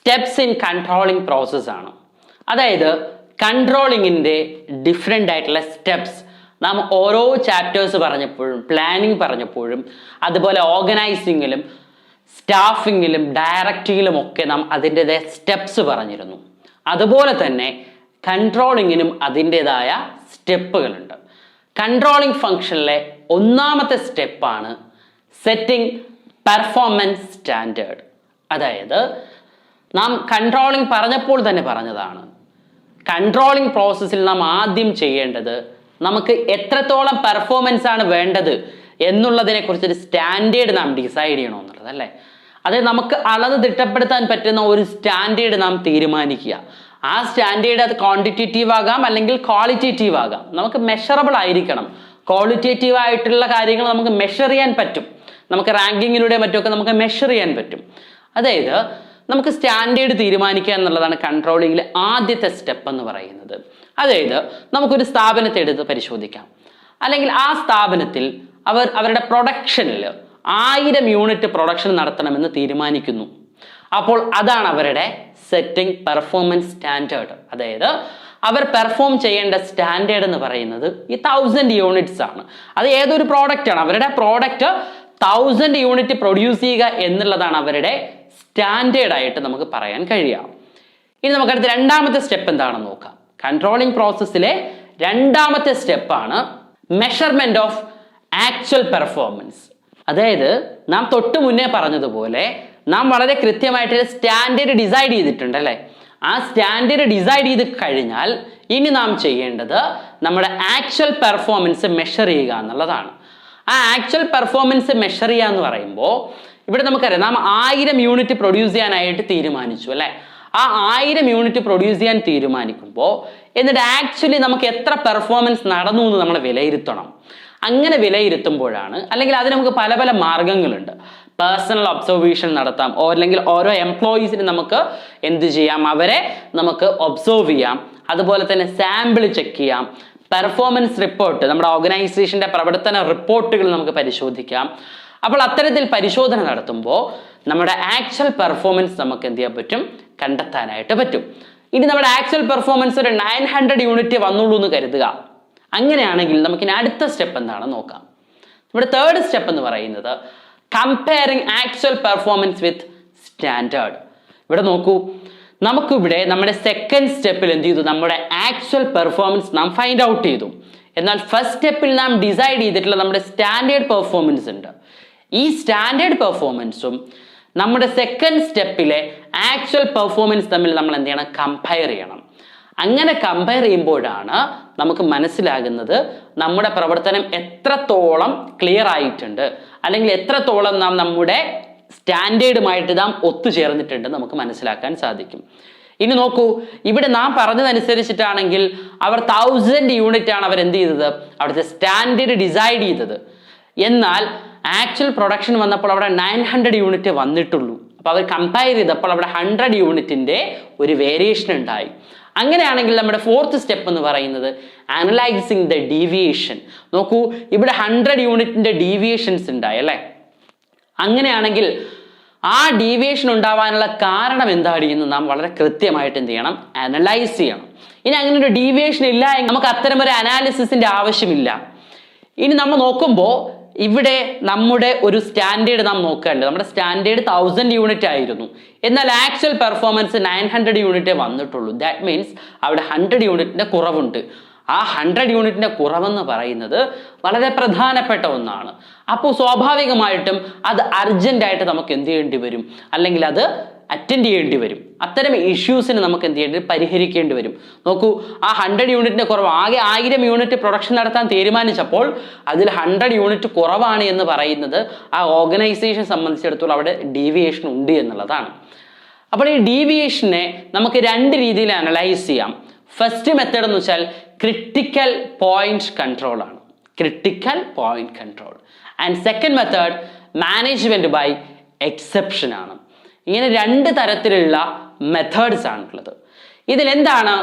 Steps in controlling process ആണ്. അതായത് കൺട്രോളിങ്ങിൻ്റെ different ആയിട്ടുള്ള സ്റ്റെപ്സ് നാം ഓരോ ചാപ്റ്റേഴ്സ് പറഞ്ഞപ്പോഴും പ്ലാനിങ് പറഞ്ഞപ്പോഴും അതുപോലെ ഓർഗനൈസിങ്ങിലും സ്റ്റാഫിങ്ങിലും ഡയറക്റ്റിങ്ങിലും ഒക്കെ നാം അതിൻ്റെതായ സ്റ്റെപ്സ് പറഞ്ഞിരുന്നു. അതുപോലെ തന്നെ കൺട്രോളിങ്ങിനും അതിൻ്റെതായ സ്റ്റെപ്പുകളുണ്ട്. കൺട്രോളിംഗ് ഫംഗ്ഷനിലെ ഒന്നാമത്തെ സ്റ്റെപ്പാണ് സെറ്റിംഗ് പെർഫോമൻസ് സ്റ്റാൻഡേർഡ്. അതായത് നാം കൺട്രോളിംഗ് പറഞ്ഞപ്പോൾ തന്നെ പറഞ്ഞതാണ്, കൺട്രോളിംഗ് പ്രോസസ്സിൽ നാം ആദ്യം ചെയ്യേണ്ടത് നമുക്ക് എത്രത്തോളം പെർഫോമൻസ് ആണ് വേണ്ടത് എന്നുള്ളതിനെ കുറിച്ചൊരു സ്റ്റാൻഡേർഡ് നാം ഡിസൈഡ് ചെയ്യണമെന്നുള്ളത് അല്ലേ. അതായത് നമുക്ക് അളന്ന് തിട്ടപ്പെടുത്താൻ പറ്റുന്ന ഒരു സ്റ്റാൻഡേർഡ് നാം തീരുമാനിക്കുക. ആ സ്റ്റാൻഡേർഡ് അത് ക്വാണ്ടിറ്റേറ്റീവ് ആകാം അല്ലെങ്കിൽ ക്വാളിറ്റേറ്റീവ് ആകാം. നമുക്ക് മെഷറബിൾ ആയിരിക്കണം. ക്വാളിറ്റേറ്റീവ് ആയിട്ടുള്ള കാര്യങ്ങൾ നമുക്ക് മെഷർ ചെയ്യാൻ പറ്റും. നമുക്ക് റാങ്കിങ്ങിലൂടെ മറ്റുമൊക്കെ നമുക്ക് മെഷർ ചെയ്യാൻ പറ്റും. അതായത് നമുക്ക് സ്റ്റാൻഡേർഡ് തീരുമാനിക്കുക എന്നുള്ളതാണ് കൺട്രോളിങ്ങിലെ ആദ്യത്തെ സ്റ്റെപ്പ് എന്ന് പറയുന്നത്. അതായത് നമുക്കൊരു സ്ഥാപനത്തെ എടുത്ത് പരിശോധിക്കാം. അല്ലെങ്കിൽ ആ സ്ഥാപനത്തിൽ അവരുടെ പ്രൊഡക്ഷനിൽ 1000 യൂണിറ്റ് പ്രൊഡക്ഷൻ നടത്തണമെന്ന് തീരുമാനിക്കുന്നു. അപ്പോൾ അതാണ് അവരുടെ സെറ്റിംഗ് പെർഫോമൻസ് സ്റ്റാൻഡേർഡ്. അതായത് അവർ പെർഫോം ചെയ്യേണ്ട സ്റ്റാൻഡേർഡ് എന്ന് പറയുന്നത് ഈ 1000 യൂണിറ്റ്സ് ആണ്. അത് ഏതൊരു പ്രോഡക്റ്റ് ആണ്, അവരുടെ പ്രോഡക്റ്റ് 1000 യൂണിറ്റ് പ്രൊഡ്യൂസ് ചെയ്യുക എന്നുള്ളതാണ് അവരുടെ സ്റ്റാൻഡേർഡ് ആയിട്ട് നമുക്ക് പറയാൻ കഴിയാം. ഇനി നമുക്കടുത്ത് രണ്ടാമത്തെ സ്റ്റെപ്പ് എന്താണെന്ന് നോക്കാം. കൺട്രോളിംഗ് പ്രോസസ്സിലെ രണ്ടാമത്തെ സ്റ്റെപ്പാണ് മെഷർമെന്റ് ഓഫ് ആക്ച്വൽ പെർഫോമൻസ്. അതായത് നാം തൊട്ട് മുന്നേ പറഞ്ഞതുപോലെ നാം വളരെ കൃത്യമായിട്ട് സ്റ്റാൻഡേർഡ് ഡിസൈഡ് ചെയ്തിട്ടുണ്ട് അല്ലേ. ആ സ്റ്റാൻഡേർഡ് ഡിസൈഡ് ചെയ്ത് കഴിഞ്ഞാൽ ഇനി നാം ചെയ്യേണ്ടത് നമ്മുടെ ആക്ച്വൽ പെർഫോമൻസ് മെഷർ ചെയ്യുക എന്നുള്ളതാണ്. ആ ആക്ച്വൽ പെർഫോമൻസ് മെഷർ ചെയ്യുക എന്ന് പറയുമ്പോൾ ഇവിടെ നമുക്കറിയാം, നാം 1000 യൂണിറ്റ് പ്രൊഡ്യൂസ് ചെയ്യാനായിട്ട് തീരുമാനിച്ചു അല്ലേ. ആ 1000 യൂണിറ്റ് പ്രൊഡ്യൂസ് ചെയ്യാൻ തീരുമാനിക്കുമ്പോൾ എന്നിട്ട് ആക്ച്വലി നമുക്ക് എത്ര പെർഫോമൻസ് നടന്നു എന്ന് നമ്മൾ വിലയിരുത്തണം. അങ്ങനെ വിലയിരുത്തുമ്പോഴാണ്, അല്ലെങ്കിൽ അതിന് നമുക്ക് പല പല മാർഗങ്ങളുണ്ട്. പേഴ്സണൽ ഒബ്സർവേഷൻ നടത്താം, അല്ലെങ്കിൽ ഓരോ എംപ്ലോയീസിന് നമുക്ക് എന്ത് ചെയ്യാം, അവരെ നമുക്ക് ഒബ്സർവ് ചെയ്യാം. അതുപോലെ തന്നെ സാമ്പിൾ ചെക്ക് ചെയ്യാം. പെർഫോമൻസ് റിപ്പോർട്ട്, നമ്മുടെ ഓർഗനൈസേഷൻ്റെ പ്രവർത്തന റിപ്പോർട്ടുകൾ നമുക്ക് പരിശോധിക്കാം. അപ്പോൾ അത്തരത്തിൽ പരിശോധന നടത്തുമ്പോൾ നമ്മുടെ ആക്ച്വൽ പെർഫോമൻസ് നമുക്ക് എന്ത് ചെയ്യാൻ പറ്റും, കണ്ടെത്താനായിട്ട് പറ്റും. ഇനി നമ്മുടെ ആക്ച്വൽ പെർഫോമൻസ് ഒരു 900 യൂണിറ്റ് വന്നുള്ളൂ എന്ന് കരുതുക. അങ്ങനെയാണെങ്കിൽ നമുക്കിനി അടുത്ത സ്റ്റെപ്പ് എന്താണെന്ന് നോക്കാം. നമ്മുടെ തേർഡ് സ്റ്റെപ്പ് എന്ന് പറയുന്നത് comparing actual performance with standard. ഇവിടെ നോക്കൂ, നമുക്കിവിടെ നമ്മുടെ സെക്കൻഡ് സ്റ്റെപ്പിൽ എന്ത് ചെയ്തു, നമ്മുടെ ആക്ച്വൽ പെർഫോമൻസ് നാം ഫൈൻഡ് ഔട്ട് ചെയ്തു. എന്നാൽ ഫസ്റ്റ് സ്റ്റെപ്പിൽ നാം ഡിസൈഡ് ചെയ്തിട്ടുള്ള നമ്മുടെ സ്റ്റാൻഡേർഡ് പെർഫോമൻസ് ഉണ്ട്. ഈ സ്റ്റാൻഡേർഡ് പെർഫോമൻസും നമ്മുടെ സെക്കൻഡ് സ്റ്റെപ്പിലെ ആക്ച്വൽ പെർഫോമൻസ് തമ്മിൽ നമ്മൾ എന്ത് ചെയ്യണം, കമ്പയർ ചെയ്യണം. അങ്ങനെ കമ്പയർ ചെയ്യുമ്പോഴാണ് നമുക്ക് മനസ്സിലാകുന്നത് നമ്മുടെ പ്രവർത്തനം എത്രത്തോളം ക്ലിയർ ആയിട്ടുണ്ട്, അല്ലെങ്കിൽ എത്രത്തോളം നാം നമ്മുടെ സ്റ്റാൻഡേർഡുമായിട്ട് നാം ഒത്തുചേർന്നിട്ടുണ്ട് നമുക്ക് മനസ്സിലാക്കാൻ സാധിക്കും. ഇനി നോക്കൂ, ഇവിടെ നാം പറഞ്ഞതനുസരിച്ചിട്ടാണെങ്കിൽ അവർ 1000 യൂണിറ്റ് ആണ് അവർ എന്ത് ചെയ്തത്, അവിടുത്തെ സ്റ്റാൻഡേർഡ് ഡിസൈഡ് ചെയ്തത്. എന്നാൽ ആക്ച്വൽ പ്രൊഡക്ഷൻ വന്നപ്പോൾ അവിടെ 900 യൂണിറ്റ് വന്നിട്ടുള്ളൂ. അപ്പോൾ അവർ കമ്പയർ ചെയ്തപ്പോൾ അവിടെ 100 യൂണിറ്റിൻ്റെ ഒരു വേരിയേഷൻ ഉണ്ടായി. അങ്ങനെയാണെങ്കിൽ നമ്മുടെ ഫോർത്ത് സ്റ്റെപ്പ് എന്ന് പറയുന്നത് അനലൈസിങ് ദ ഡീവിയേഷൻ. നോക്കൂ, ഇവിടെ 100 യൂണിറ്റിൻ്റെ ഡീവിയേഷൻസ് ഉണ്ടായി അല്ലേ. അങ്ങനെയാണെങ്കിൽ ആ ഡീവിയേഷൻ ഉണ്ടാവാനുള്ള കാരണം എന്താണ് എന്ന് നാം വളരെ കൃത്യമായിട്ട് എന്ത് ചെയ്യണം, അനലൈസ് ചെയ്യണം. ഇനി അങ്ങനെ ഒരു ഡീവിയേഷൻ ഇല്ല എങ്കിൽ നമുക്ക് അത്തരം ഒരു അനാലിസിസിന്റെ ആവശ്യമില്ല. ഇനി നമ്മൾ നോക്കുമ്പോൾ ഇവിടെ നമ്മുടെ ഒരു സ്റ്റാൻഡേർഡ് നാം നോക്കുകയല്ലേ. നമ്മുടെ സ്റ്റാൻഡേർഡ് 1000 യൂണിറ്റ് ആയിരുന്നു, എന്നാൽ ആക്ച്വൽ പെർഫോമൻസ് 900 യൂണിറ്റേ വന്നിട്ടുള്ളൂ. ദാറ്റ് മീൻസ് അവിടെ 100 യൂണിറ്റിന്റെ കുറവുണ്ട്. ആ 100 യൂണിറ്റിന്റെ കുറവെന്ന് പറയുന്നത് വളരെ പ്രധാനപ്പെട്ട ഒന്നാണ്. അപ്പോൾ സ്വാഭാവികമായിട്ടും അത് അർജന്റായിട്ട് നമുക്ക് എന്ത് ചെയ്യേണ്ടി വരും, അല്ലെങ്കിൽ അത് അറ്റൻഡ് ചെയ്യേണ്ടി വരും. അത്തരം ഇഷ്യൂസിന് നമുക്ക് എന്ത് ചെയ്യേണ്ടി, പരിഹരിക്കേണ്ടി വരും. നോക്കൂ, ആ 100 യൂണിറ്റിന്റെ കുറവ്, ആകെ 1000 യൂണിറ്റ് പ്രൊഡക്ഷൻ നടത്താൻ തീരുമാനിച്ചപ്പോൾ അതിൽ 100 യൂണിറ്റ് കുറവാണ് എന്ന് പറയുന്നത് ആ ഓർഗനൈസേഷൻ സംബന്ധിച്ചിടത്തോളം അവിടെ ഡീവിയേഷൻ ഉണ്ട് എന്നുള്ളതാണ്. അപ്പോൾ ഈ ഡീവിയേഷനെ നമുക്ക് 2 രീതിയിൽ അനലൈസ് ചെയ്യാം. ഫസ്റ്റ് മെത്തേഡ് എന്ന് വെച്ചാൽ ക്രിട്ടിക്കൽ പോയിന്റ് കൺട്രോൾ ആണ്, critical point control. And second method management by exception ആണ്. ഇങ്ങനെ 2 തരത്തിലുള്ള മെത്തേഡ്സ് ആണുള്ളത്. ഇതിലെന്താണ്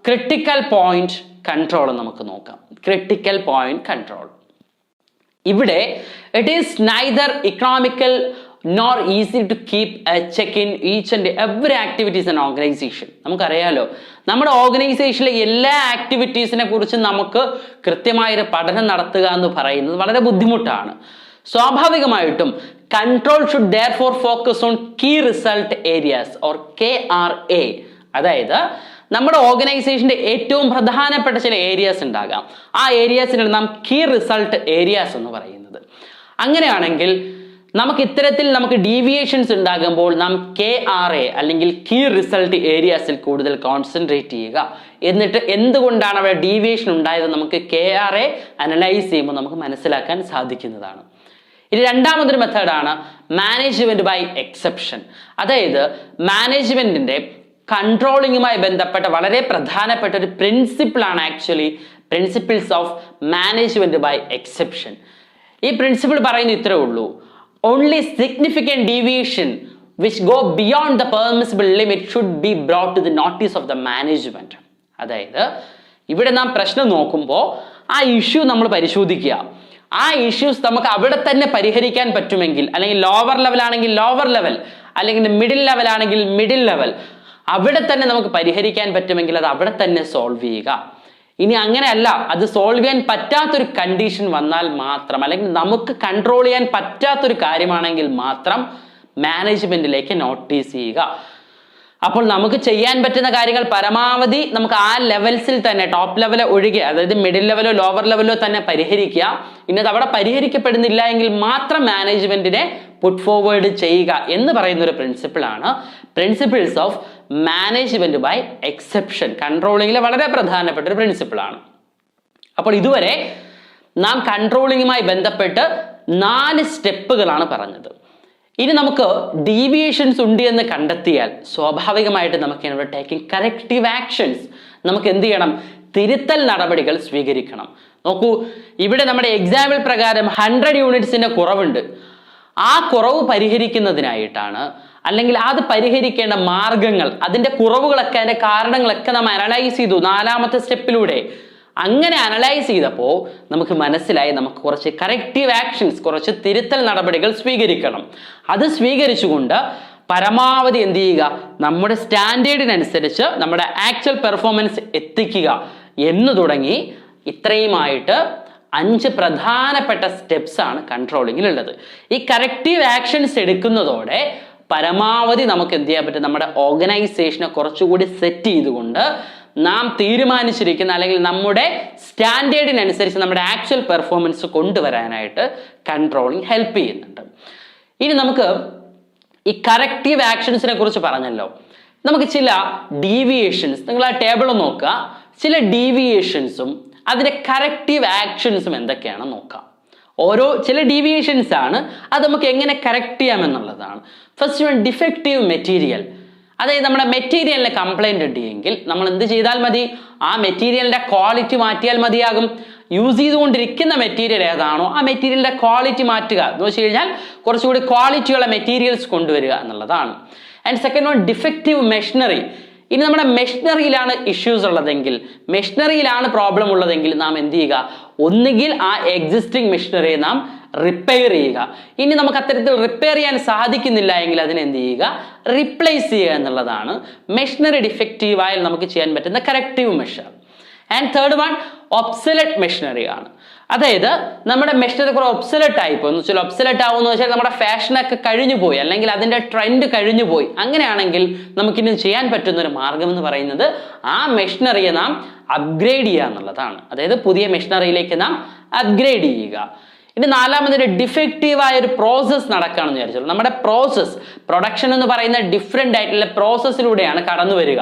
ക്രിട്ടിക്കൽ പോയിന്റ് കൺട്രോൾ നമുക്ക് നോക്കാം. ക്രിട്ടിക്കൽ പോയിന്റ് കൺട്രോൾ, ഇവിടെ it is neither economical nor easy to keep a check in each and every activities in organization. നമുക്കറിയാലോ, നമ്മുടെ ഓർഗനൈസേഷനിലെ എല്ലാ ആക്ടിവിറ്റീസിനെ കുറിച്ച് നമുക്ക് കൃത്യമായൊരു പഠനം നടത്തുക എന്ന് പറയുന്നത് വളരെ ബുദ്ധിമുട്ടാണ്. സ്വാഭാവികമായിട്ടും control should therefore focus on key result areas or KRA. അതായത് നമ്മുടെ ഓർഗനൈസേഷന്റെ ഏറ്റവും പ്രധാനപ്പെട്ട ചില ഏരിയാസ് ഉണ്ടാകാം. ആ ഏരിയാസിനാണ് നാം കീ റിസൾട്ട് ഏരിയാസ് എന്ന് പറയുന്നത്. അങ്ങനെയാണെങ്കിൽ നമുക്ക് ഇത്തരത്തിൽ നമുക്ക് ഡീവിയേഷൻസ് ഉണ്ടാകുമ്പോൾ നാം KRA അല്ലെങ്കിൽ കീ റിസൾട്ട് ഏരിയാസിൽ കൂടുതൽ കോൺസെൻട്രേറ്റ് ചെയ്യുക. എന്നിട്ട് എന്തുകൊണ്ടാണ് അവിടെ ഡീവിയേഷൻ ഉണ്ടായത് നമുക്ക് KRA അനലൈസ് ചെയ്യുമ്പോൾ നമുക്ക് മനസ്സിലാക്കാൻ സാധിക്കുന്നതാണ്. ഇനി രണ്ടാമതൊരു മെത്തേഡാണ് മാനേജ്മെന്റ് ബൈ എക്സെപ്ഷൻ. അതായത് മാനേജ്മെന്റിന്റെ കൺട്രോളിങ്ങുമായി ബന്ധപ്പെട്ട വളരെ പ്രധാനപ്പെട്ട ഒരു പ്രിൻസിപ്പിളാണ് actually principles of management by exception. ഈ പ്രിൻസിപ്പിൾ പറയുന്നത് ഇത്രേ ഉള്ളൂ: only significant deviation which go beyond the permissible limit should be brought to the notice of the management. അതായത് ഇവിടെ നാം പ്രശ്നം നോക്കുമ്പോൾ ആ ഇഷ്യൂ നമ്മൾ പരിശോധിക്കുക. ആ ഇഷ്യൂസ് നമുക്ക് അവിടെ തന്നെ പരിഹരിക്കാൻ പറ്റുമെങ്കിൽ, അല്ലെങ്കിൽ ലോവർ ലെവൽ ആണെങ്കിൽ ലോവർ ലെവൽ, അല്ലെങ്കിൽ മിഡിൽ ലെവൽ ആണെങ്കിൽ മിഡിൽ ലെവൽ, അവിടെ തന്നെ നമുക്ക് പരിഹരിക്കാൻ പറ്റുമെങ്കിൽ അത് അവിടെ തന്നെ സോൾവ് ചെയ്യുക. ഇനി അങ്ങനെയല്ല, അത് സോൾവ് ചെയ്യാൻ പറ്റാത്തൊരു കണ്ടീഷൻ വന്നാൽ മാത്രം, അല്ലെങ്കിൽ നമുക്ക് കൺട്രോൾ ചെയ്യാൻ പറ്റാത്തൊരു കാര്യമാണെങ്കിൽ മാത്രം മാനേജ്മെന്റിലേക്ക് നോട്ടീസ് ചെയ്യുക. അപ്പോൾ നമുക്ക് ചെയ്യാൻ പറ്റുന്ന കാര്യങ്ങൾ പരമാവധി നമുക്ക് ആ ലെവൽസിൽ തന്നെ, ടോപ്പ് ലെവലോ ഒഴികെ, അതായത് മിഡിൽ ലെവലോ ലോവർ ലെവലോ തന്നെ പരിഹരിക്കുക. ഇന്നത് അവിടെ പരിഹരിക്കപ്പെടുന്നില്ല എങ്കിൽ മാത്രം മാനേജ്മെന്റിനെ പുട്ട് ഫോർവേഡ് ചെയ്യുക എന്ന് പറയുന്ന ഒരു പ്രിൻസിപ്പിളാണ് principles of management by exception. കൺട്രോളിങ്ങിലെ വളരെ പ്രധാനപ്പെട്ട ഒരു പ്രിൻസിപ്പിളാണ്. അപ്പോൾ ഇതുവരെ നാം കൺട്രോളിങ്ങുമായി ബന്ധപ്പെട്ട് 4 സ്റ്റെപ്പുകളാണ് പറഞ്ഞത്. ഇനി നമുക്ക് ഡീവിയേഷൻസ് ഉണ്ട് എന്ന് കണ്ടെത്തിയാൽ സ്വാഭാവികമായിട്ട് നമുക്ക് ടേക്കിംഗ് കറക്റ്റീവ് ആക്ഷൻസ്, നമുക്ക് എന്ത് ചെയ്യണം? തിരുത്തൽ നടപടികൾ സ്വീകരിക്കണം. നോക്കൂ, ഇവിടെ നമ്മുടെ എക്സാമ്പിൾ പ്രകാരം 100 യൂണിറ്റ്സിന്റെ കുറവുണ്ട്. ആ കുറവ് പരിഹരിക്കുന്നതിനായിട്ടാണ്, അല്ലെങ്കിൽ അത് പരിഹരിക്കേണ്ട മാർഗങ്ങൾ, അതിന്റെ കുറവുകളൊക്കെ, അതിന്റെ കാരണങ്ങളൊക്കെ നാം അനലൈസ് ചെയ്തു 4ാമത്തെ സ്റ്റെപ്പിലൂടെ. അങ്ങനെ അനലൈസ് ചെയ്തപ്പോൾ നമുക്ക് മനസ്സിലായി നമുക്ക് കുറച്ച് കറക്റ്റീവ് ആക്ഷൻസ്, കുറച്ച് തിരുത്തൽ നടപടികൾ സ്വീകരിക്കണം. അത് സ്വീകരിച്ചുകൊണ്ട് പരമാവധി എന്ത് ചെയ്യുക? നമ്മുടെ സ്റ്റാൻഡേർഡിനനുസരിച്ച് നമ്മുടെ ആക്ച്വൽ പെർഫോമൻസ് എത്തിക്കുക എന്ന് തുടങ്ങി ഇത്രയുമായിട്ട് 5 പ്രധാനപ്പെട്ട സ്റ്റെപ്സ് ആണ് കൺട്രോളിങ്ങിലുള്ളത്. ഈ കറക്റ്റീവ് ആക്ഷൻസ് എടുക്കുന്നതോടെ പരമാവധി നമുക്ക് എന്ത് ചെയ്യാൻ പറ്റും? നമ്മുടെ ഓർഗനൈസേഷനെ കുറച്ചുകൂടി സെറ്റ് ചെയ്തുകൊണ്ട് നാം തീരുമാനിച്ചിരിക്കുന്ന, അല്ലെങ്കിൽ നമ്മുടെ സ്റ്റാൻഡേർഡിനനുസരിച്ച് നമ്മുടെ ആക്ച്വൽ പെർഫോമൻസ് കൊണ്ടുവരാനായിട്ട് കൺട്രോളിങ് ഹെൽപ്പ് ചെയ്യുന്നുണ്ട്. ഇനി നമുക്ക് ഈ കറക്റ്റീവ് ആക്ഷൻസിനെ കുറിച്ച് പറഞ്ഞല്ലോ. നമുക്ക് ചില ഡീവിയേഷൻസ്, നിങ്ങൾ ആ ടേബിൾ നോക്കുക, ചില ഡീവിയേഷൻസും അതിന്റെ കറക്റ്റീവ് ആക്ഷൻസും എന്തൊക്കെയാണെന്ന് നോക്കാം. ചില ഡീവിയേഷൻസ് ആണ്, അത് നമുക്ക് എങ്ങനെ കറക്റ്റ് ചെയ്യാമെന്നുള്ളതാണ്. First one, defective material. അതായത് നമ്മുടെ മെറ്റീരിയലിന് കംപ്ലൈന്റ് ഉണ്ടെങ്കിൽ നമ്മൾ എന്ത് ചെയ്താൽ മതി? ആ മെറ്റീരിയലിന്റെ ക്വാളിറ്റി മാറ്റിയാൽ മതിയാകും. യൂസ് ചെയ്തുകൊണ്ടിരിക്കുന്ന മെറ്റീരിയൽ ഏതാണോ ആ മെറ്റീരിയലിന്റെ ക്വാളിറ്റി മാറ്റുക എന്ന് വെച്ച് കഴിഞ്ഞാൽ കുറച്ചുകൂടി ക്വാളിറ്റിയുള്ള മെറ്റീരിയൽസ് കൊണ്ടുവരിക എന്നുള്ളതാണ്. And second one, defective machinery. ഇനി നമ്മുടെ മെഷീനറിയിലാണ് ഇഷ്യൂസ് ഉള്ളതെങ്കിൽ, മെഷീനറിയിലാണ് പ്രോബ്ലം ഉള്ളതെങ്കിൽ നാം എന്ത് ചെയ്യുക? ഒന്നുകിൽ ആ എക്സിസ്റ്റിംഗ് മെഷീനറിയെ നാം റിപ്പയർ ചെയ്യുക. ഇനി നമുക്ക് അത്തരത്തിൽ റിപ്പയർ ചെയ്യാൻ സാധിക്കുന്നില്ല എങ്കിൽ അതിനെന്ത് ചെയ്യുക? റീപ്ലേസ് ചെയ്യുക എന്നുള്ളതാണ് മെഷീനറി ഡിഫക്റ്റീവ് ആയാൽ നമുക്ക് ചെയ്യാൻ പറ്റുന്ന corrective measure. And third one, obsolete machinery ആണ്. അതായത് നമ്മുടെ മെഷീനറി കുറെ ഒബ്സലറ്റ് ആയിപ്പോയി എന്ന് വെച്ചാൽ, ഒബ്സലറ്റ് ആവുമെന്ന് വെച്ചാൽ നമ്മുടെ ഫാഷനൊക്കെ കഴിഞ്ഞു പോയി, അല്ലെങ്കിൽ അതിന്റെ ട്രെൻഡ് കഴിഞ്ഞു പോയി. അങ്ങനെയാണെങ്കിൽ നമുക്കിനി ചെയ്യാൻ പറ്റുന്ന ഒരു മാർഗം എന്ന് പറയുന്നത് ആ മെഷീനറിയെ നാം അപ്ഗ്രേഡ് ചെയ്യുക എന്നുള്ളതാണ്. അതായത് പുതിയ മെഷീനറിയിലേക്ക് നാം അപ്ഗ്രേഡ് ചെയ്യുക. ഇനി 4ാമതൊരു ഡിഫക്റ്റീവായ ഒരു പ്രോസസ്സ് നടക്കുകയാണെന്ന് വിചാരിച്ചോളൂ. നമ്മുടെ പ്രോസസ്സ്, പ്രൊഡക്ഷൻ എന്ന് പറയുന്ന ഡിഫറെന്റ് ആയിട്ടുള്ള പ്രോസസ്സിലൂടെയാണ് കടന്നു വരിക.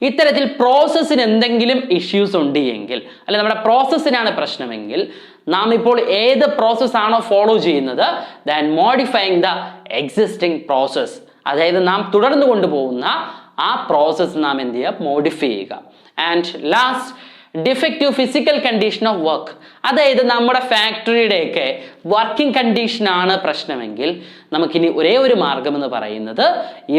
ഇത്തരത്തിൽ പ്രോസസ്സിന് എന്തെങ്കിലും ഇഷ്യൂസ് ഉണ്ട് എങ്കിൽ, അല്ലെ നമ്മുടെ പ്രോസസ്സിനാണ് പ്രശ്നമെങ്കിൽ, നാം ഇപ്പോൾ ഏത് പ്രോസസ് ആണോ ഫോളോ ചെയ്യുന്നത്, than modifying the existing process. അതായത് നാം തുടർന്നു കൊണ്ടുപോകുന്ന ആ പ്രോസസ് നാം എന്ത് ചെയ്യുക? മോഡിഫൈ ചെയ്യുക. And last, defective physical condition of work. അതായത് നമ്മുടെ ഫാക്ടറിയുടെയൊക്കെ വർക്കിംഗ് കണ്ടീഷൻ ആണ് പ്രശ്നമെങ്കിൽ നമുക്കിനി ഒരേ ഒരു മാർഗം എന്ന് പറയുന്നത്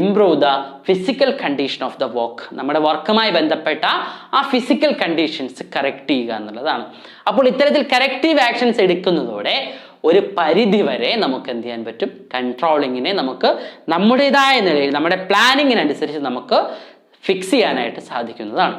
improve the physical condition of the work. നമ്മുടെ വർക്കുമായി ബന്ധപ്പെട്ട ആ ഫിസിക്കൽ കണ്ടീഷൻസ് കറക്റ്റ് ചെയ്യുക എന്നുള്ളതാണ്. അപ്പോൾ ഇത്തരത്തിൽ കറക്റ്റീവ് ആക്ഷൻസ് എടുക്കുന്നതോടെ ഒരു പരിധി വരെ നമുക്ക് എന്ത് ചെയ്യാൻ പറ്റും, കൺട്രോളിങ്ങിനെ നമുക്ക് നമ്മുടേതായ നിലയിൽ നമ്മുടെ പ്ലാനിങ്ങിനനുസരിച്ച് നമുക്ക് ഫിക്സ് ചെയ്യാനായിട്ട് സാധിക്കുന്നതാണ്.